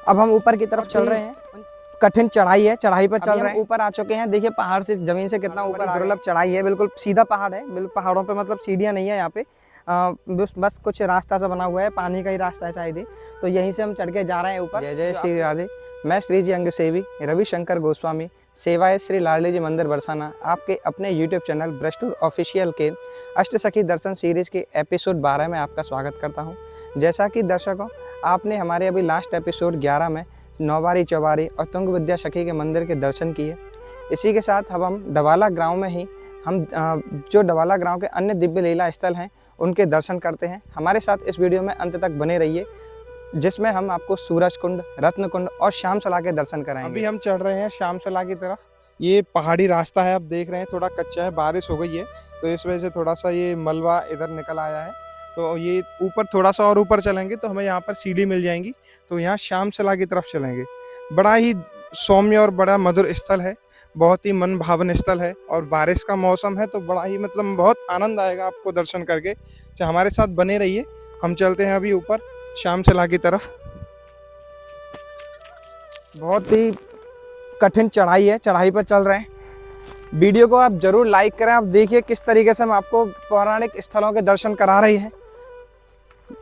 अब हम ऊपर की तरफ चल रहे हैं। कठिन चढ़ाई है, चढ़ाई पर चल रहे हैं। ऊपर आ चुके हैं। देखिए पहाड़ से, जमीन से कितना ऊपर दुर्लभ चढ़ाई है। बिल्कुल सीधा पहाड़ है, बिल्कुल पहाड़ों पे मतलब सीढ़ियाँ नहीं है यहाँ पे। बस कुछ रास्ता सा बना हुआ है, पानी का ही रास्ता है शायद ही। तो यहीं से हम चढ़ के जा रहे हैं ऊपर। जय जय श्री राधे। मैं श्री जी अंग सेवी रविशंकर गोस्वामी, सेवाए श्री लाडली जी मंदिर बरसाना, आपके अपने YouTube channel brush tour official के अष्टसखी दर्शन सीरीज़ के एपिसोड 12 में आपका स्वागत करता हूं। जैसा कि दर्शकों, आपने हमारे अभी लास्ट एपिसोड 11 में नौबारी चौबारी और तुंग विद्या सखी के मंदिर के दर्शन किए। इसी के साथ अब हम डवाला गांव में ही जो डवाला गांव के अन्य दिव्य लीला स्थल हैं उनके दर्शन करते हैं। हमारे साथ इस वीडियो में अंत तक बने रहिए, जिसमें हम आपको सूरज कुंड, रत्न कुंड और श्यामसला के दर्शन कराएंगे। अभी हम चढ़ रहे हैं श्यामसला की तरफ। ये पहाड़ी रास्ता है, आप देख रहे हैं थोड़ा कच्चा है, बारिश हो गई है तो इस वजह से थोड़ा सा ये मलबा इधर निकल आया है। तो ये ऊपर थोड़ा सा और ऊपर चलेंगे तो हमें यहाँ पर सीढ़ी मिल जाएंगी, तो यहाँ श्यामसला की तरफ चलेंगे। बड़ा ही सौम्य और बड़ा मधुर स्थल है, बहुत ही मन भावन स्थल है और बारिश का मौसम है तो बड़ा ही मतलब बहुत आनंद आएगा आपको दर्शन करके। तो हमारे साथ बने रहिए। हम चलते हैं अभी ऊपर श्यामसला की तरफ। बहुत ही कठिन चढ़ाई है, चढ़ाई पर चल रहे हैं। वीडियो को आप जरूर लाइक करें। आप देखिए किस तरीके से हम आपको पौराणिक स्थलों के दर्शन करा रही हैं।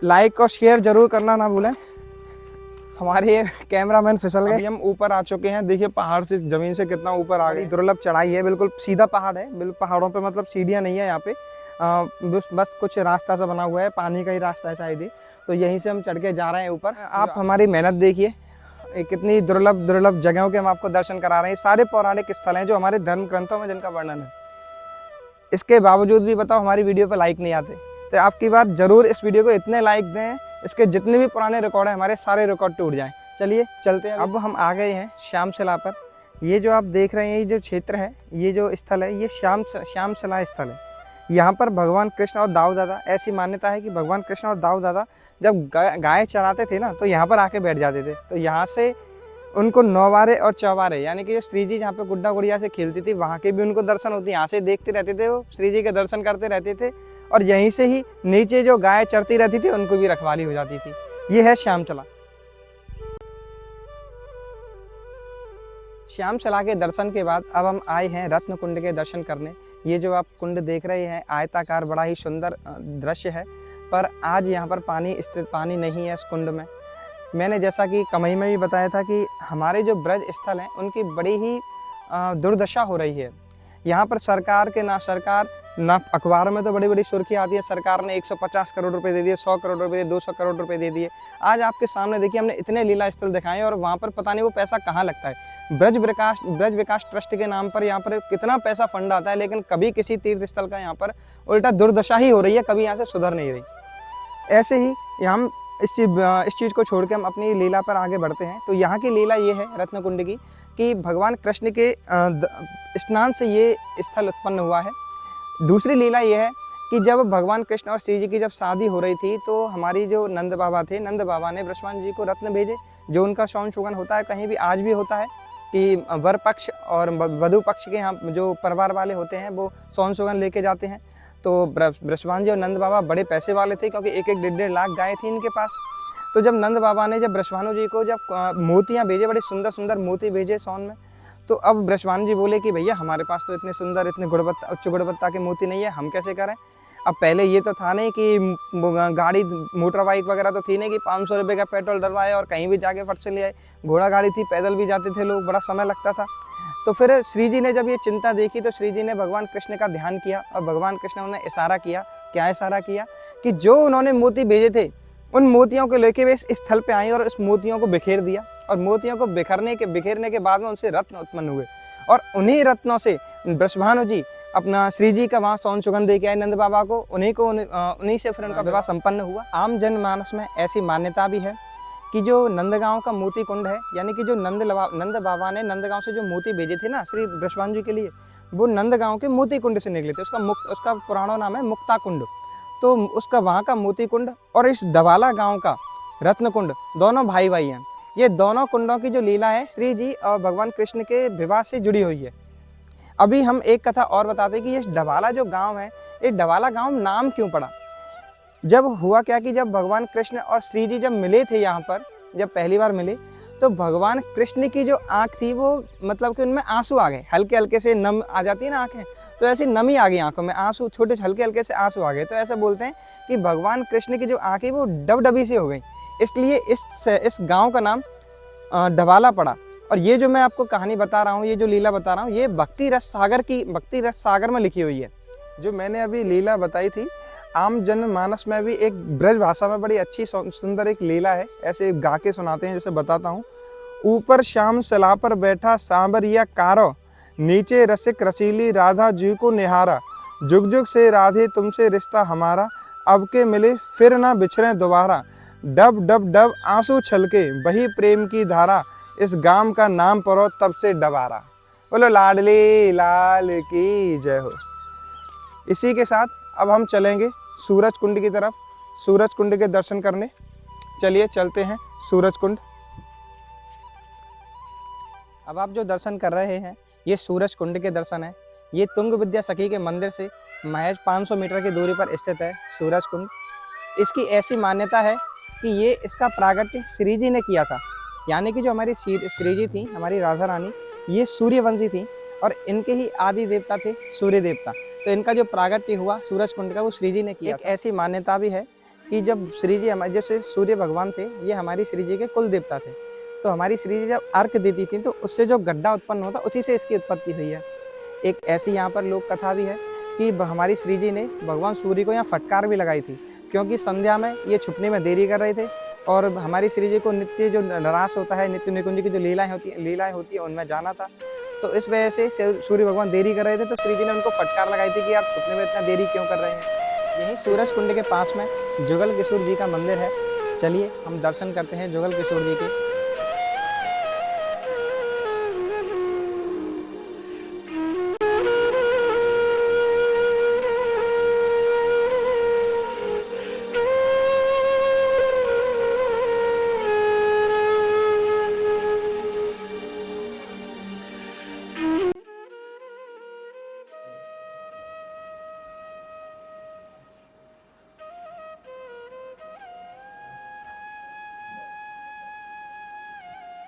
लाइक और शेयर जरूर करना ना भूलें। हमारे कैमरामैन फिसल गए। हम ऊपर आ चुके हैं। देखिए पहाड़ से, जमीन से कितना ऊपर आ गई। दुर्लभ चढ़ाई है, बिल्कुल सीधा पहाड़ है, बिल्कुल पहाड़ों पे मतलब सीढ़ियाँ नहीं है यहाँ पे। बस कुछ रास्ता सा बना हुआ है, पानी का ही रास्ता है शायद ही। तो यहीं से हम चढ़ के जा रहे हैं ऊपर। आप हमारी मेहनत देखिए, कितनी दुर्लभ जगहों के हम आपको दर्शन करा रहे हैं। सारे पौराणिक स्थल हैं जो हमारे धर्म ग्रंथों में जिनका वर्णन है। इसके बावजूद भी बताओ हमारी वीडियो पे लाइक नहीं आते। तो आपकी बात जरूर इस वीडियो को इतने लाइक दें, इसके जितने भी पुराने रिकॉर्ड हैं हमारे सारे रिकॉर्ड टूट जाएं। चलिए चलते हैं। अब हम आ गए हैं श्यामसला पर। ये जो आप देख रहे हैं, ये जो क्षेत्र है, ये जो स्थल है, ये श्यामसला स्थल है। यहाँ पर भगवान कृष्ण और दाऊ दादा, ऐसी मान्यता है कि भगवान कृष्ण और दाऊ दादा जब गाय चराते थे ना तो यहाँ पर आके बैठ जाते थे। तो यहाँ से उनको नौबारे और चौबारे, यानी कि जो श्री जी जहाँ पे गुड्डा गुड़िया से खेलती थी वहाँ के भी उनको दर्शन होते, यहाँ से देखते रहते थे, वो श्री जी के दर्शन करते रहते थे। और यहीं से ही नीचे जो गाय चरती रहती थी उनको भी रखवाली हो जाती थी। ये है श्यामसला। श्यामसला के दर्शन के बाद अब हम आए हैं रत्न कुंड के दर्शन करने। ये जो आप कुंड देख रहे हैं, आयताकार, बड़ा ही सुंदर दृश्य है। पर आज यहाँ पर पानी नहीं है इस कुंड में। मैंने जैसा कि कमई में भी बताया था कि हमारे जो ब्रज स्थल हैं उनकी बड़ी ही दुर्दशा हो रही है। यहाँ पर सरकार ना अखबारों में तो बड़ी बड़ी सुर्खी आती है, सरकार ने 150 करोड़ रुपए दे दिए, 100 करोड़ रुपए दिए, 200 करोड़ रुपए दे दिए। आज आपके सामने देखिए, हमने इतने लीला स्थल दिखाए और वहाँ पर पता नहीं वो पैसा कहाँ लगता है। ब्रज विकास ट्रस्ट के नाम पर यहाँ पर कितना पैसा फंड आता है, लेकिन कभी किसी तीर्थ स्थल का यहाँ पर उल्टा दुर्दशा ही हो रही है, कभी यहाँ से सुधर नहीं रही। ऐसे ही हम इस चीज़ को छोड़ के हम अपनी लीला पर आगे बढ़ते हैं। तो यहाँ की लीला ये है रत्न कुंड की कि भगवान कृष्ण के स्नान से ये स्थल उत्पन्न हुआ है। दूसरी लीला ये है कि जब भगवान कृष्ण और श्री जी की जब शादी हो रही थी तो हमारी जो नंद बाबा थे, नंद बाबा ने ब्रजमान जी को रत्न भेजे, जो उनका शौन शुगन होता है, कहीं भी आज भी होता है कि वर पक्ष और वधु पक्ष के यहाँ जो परिवार वाले होते हैं वो शौन शुगन लेके जाते हैं। तो ब्रजमान जी और नंद बाबा बड़े पैसे वाले थे, क्योंकि 1-1, 1.5 लाख गाय थी इनके पास। तो जब नंद बाबा ने जब ब्रजभानु जी को जब मोतियाँ भेजे, बड़े सुंदर सुंदर मोती भेजे सोन में, तो अब ब्रजभानु जी बोले कि भैया हमारे पास तो इतने सुंदर, इतने उच्च गुणवत्ता के मोती नहीं है, हम कैसे करें। अब पहले ये तो था नहीं कि गाड़ी मोटर बाइक वगैरह तो थी नहीं कि 500 रुपये का पेट्रोल डलवाए और कहीं भी जाके फट से ले आए। घोड़ा गाड़ी थी, पैदल भी जाते थे लोग, बड़ा समय लगता था। तो फिर श्री जी ने जब ये चिंता देखी तो श्री जी ने भगवान कृष्ण का ध्यान किया और भगवान कृष्ण ने उन्हें इशारा किया। क्या इशारा किया कि जो उन्होंने मोती भेजे थे उन मोतियों को लेके वे इस स्थल पे आए और इस मोतियों को बिखेर दिया। और मोतियों को बिखेरने के बाद में उनसे रत्न उत्पन्न हुए और उन्हीं रत्नों से ब्रजभानु जी अपना श्री जी का वहाँ शौन सुगंध दे के आए नंद बाबा को। उन्हीं से फिर उनका विवाह संपन्न हुआ। आम जनमानस में ऐसी मान्यता भी है कि जो नंदगांव का मोती कुंड है, यानी कि जो नंद बाबा ने नंदगांव से जो मोती भेजे थे ना श्री ब्रजभानु जी के लिए, वो नंदगांव के मोती कुंड से निकले थे। उसका पुराना नाम है मुक्ता कुंड। तो उसका वहाँ का मोती कुंड और इस डवाला गांव का रत्न कुंड दोनों भाई भाई हैं। ये दोनों कुंडों की जो लीला है श्री जी और भगवान कृष्ण के विवाह से जुड़ी हुई है। अभी हम एक कथा और बताते हैं कि ये डवाला जो गांव है, ये डवाला गांव नाम क्यों पड़ा। जब हुआ क्या कि जब भगवान कृष्ण और श्री जी जब मिले थे यहाँ पर, जब पहली बार मिले तो भगवान कृष्ण की जो आँख थी वो मतलब कि उनमें आंसू आ गए, हल्के हल्के से नम आ जाती है ना आँखें, तो ऐसी नमी आ गई आंखों में, आंसू छोटे हल्के हल्के से आंसू आ गए। तो ऐसा बोलते हैं कि भगवान कृष्ण की जो आँखें वो डबडबी सी हो गई, इसलिए इस गाँव का नाम डबाला पड़ा। और ये जो मैं आपको कहानी बता रहा हूँ, ये जो लीला बता रहा हूँ, ये भक्ति रस सागर में लिखी हुई है। जो मैंने अभी लीला बताई थी, आम जनमानस में भी एक ब्रज भाषा में बड़ी अच्छी सुंदर एक लीला है, ऐसे गा के सुनाते हैं, जैसे बताता हूँ। ऊपर श्याम सला पर बैठा सांवरिया कारो, नीचे रसिक रसीली राधा जी को निहारा। जुग जुग से राधे तुमसे रिश्ता हमारा, अब के मिले फिर ना बिछड़े दोबारा। डब डब डब आंसू छलके बही प्रेम की धारा, इस गाम का नाम परो तब से डबारा। बोलो लाडली लाल की जय हो। इसी के साथ अब हम चलेंगे सूरज कुंड की तरफ, सूरज कुंड के दर्शन करने। चलिए चलते हैं सूरज कुंड। अब आप जो दर्शन कर रहे हैं ये सूरज कुंड के दर्शन है। ये तुंग विद्या सखी के मंदिर से महज 500 मीटर की दूरी पर स्थित है सूरज कुंड। इसकी ऐसी मान्यता है कि ये इसका प्रागट्य श्री जी ने किया था, यानी कि जो हमारी श्री जी थी, हमारी राधा रानी, ये सूर्यवंशी थी और इनके ही आदि देवता थे सूर्य देवता। तो इनका जो प्रागट्य हुआ सूरज कुंड का वो श्री जी ने किया। एक ऐसी मान्यता भी है कि जब श्री जी हमारे जैसे सूर्य भगवान थे, ये हमारी श्री जी के कुल देवता थे, तो हमारी श्री जी जब अर्घ देती थी तो उससे जो गड्ढा उत्पन्न होता उसी से इसकी उत्पत्ति हुई है। एक ऐसी यहाँ पर लोक कथा भी है कि हमारी श्री जी ने भगवान सूर्य को यहाँ फटकार भी लगाई थी, क्योंकि संध्या में ये छुपने में देरी कर रहे थे और हमारी श्री जी को नित्य जो निराश होता है, नित्य निकुंज की जो लीलाएं होती है उनमें जाना था। तो इस वजह से सूर्य भगवान देरी कर रहे थे, तो श्री जी ने उनको फटकार लगाई थी कि आप छुपने में इतना देरी क्यों कर रहे हैं। यहीं सूरज कुंड के पास में जुगल किशोर जी का मंदिर है। चलिए हम दर्शन करते हैं जुगल किशोर जी के।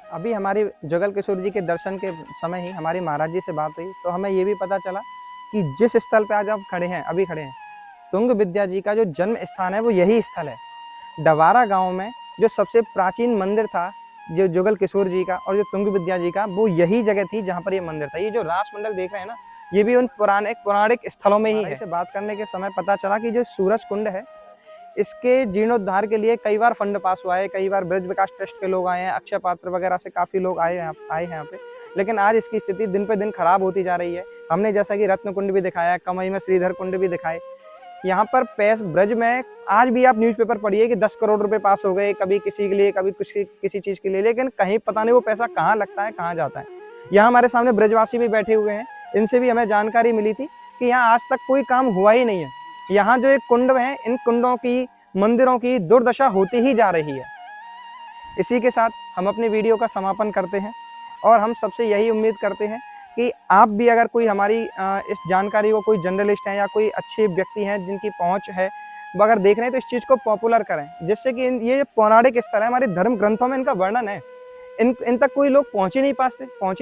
अभी हमारी जुगल किशोर जी के दर्शन के समय ही हमारी महाराज जी से बात हुई, तो हमें ये भी पता चला कि जिस स्थल पे आज आप खड़े हैं, अभी खड़े हैं, तुंग विद्या जी का जो जन्म स्थान है वो यही स्थल है। डबारा गांव में जो सबसे प्राचीन मंदिर था जो जुगल किशोर जी का और जो तुंग विद्या जी का, वो यही जगह थी जहाँ पर ये मंदिर था। ये जो रास मंडल देख रहे हैं ना, ये भी उन पौराणिक स्थलों में ही है। से बात करने के समय पता चला कि जो सूरज कुंड है, इसके जीर्णोद्धार के लिए कई बार फंड पास हुआ है, कई बार ब्रज विकास ट्रस्ट के लोग आए हैं, अक्षय पात्र वगैरह से काफ़ी लोग आए हैं यहाँ पे, लेकिन आज इसकी स्थिति दिन पे दिन खराब होती जा रही है। हमने जैसा कि रत्न कुंड भी दिखाया, कमई में श्रीधर कुंड भी दिखाए। यहाँ पर ब्रज में आज भी आप न्यूज़पेपर पढ़िए कि 10 करोड़ रुपए पास हो गए, कभी किसी के लिए, कभी किसी चीज़ के लिए, लेकिन कहीं पता नहीं वो पैसा कहाँ लगता है, कहाँ जाता है। यहाँ हमारे सामने ब्रजवासी भी बैठे हुए हैं, इनसे भी हमें जानकारी मिली थी कि यहाँ आज तक कोई काम हुआ ही नहीं है। यहाँ जो एक कुंड है, इन कुंडों की, मंदिरों की दुर्दशा होती ही जा रही है। इसी के साथ हम अपनी वीडियो का समापन करते हैं और हम सबसे यही उम्मीद करते हैं कि आप भी अगर कोई हमारी इस जानकारी को, कोई जर्नलिस्ट हैं या कोई अच्छे व्यक्ति हैं जिनकी पहुंच है, वो अगर देख रहे हैं तो इस चीज़ को पॉपुलर करें, जिससे कि ये पौराणिक स्थल है, हमारे धर्म ग्रंथों में इनका वर्णन है, इन तक कोई लोग पहुँच ही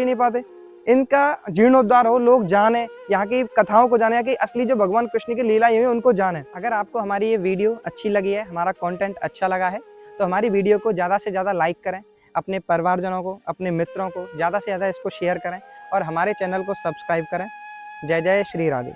नहीं पाते। इनका जीर्णोद्धार हो, लोग जाने, यहाँ की कथाओं को जाने, कि असली जो भगवान कृष्ण की लीला हुई उनको जाने। अगर आपको हमारी ये वीडियो अच्छी लगी है, हमारा कंटेंट अच्छा लगा है, तो हमारी वीडियो को ज़्यादा से ज़्यादा लाइक करें, अपने परिवारजनों को, अपने मित्रों को ज़्यादा से ज़्यादा इसको शेयर करें और हमारे चैनल को सब्सक्राइब करें। जय जय श्री राधे।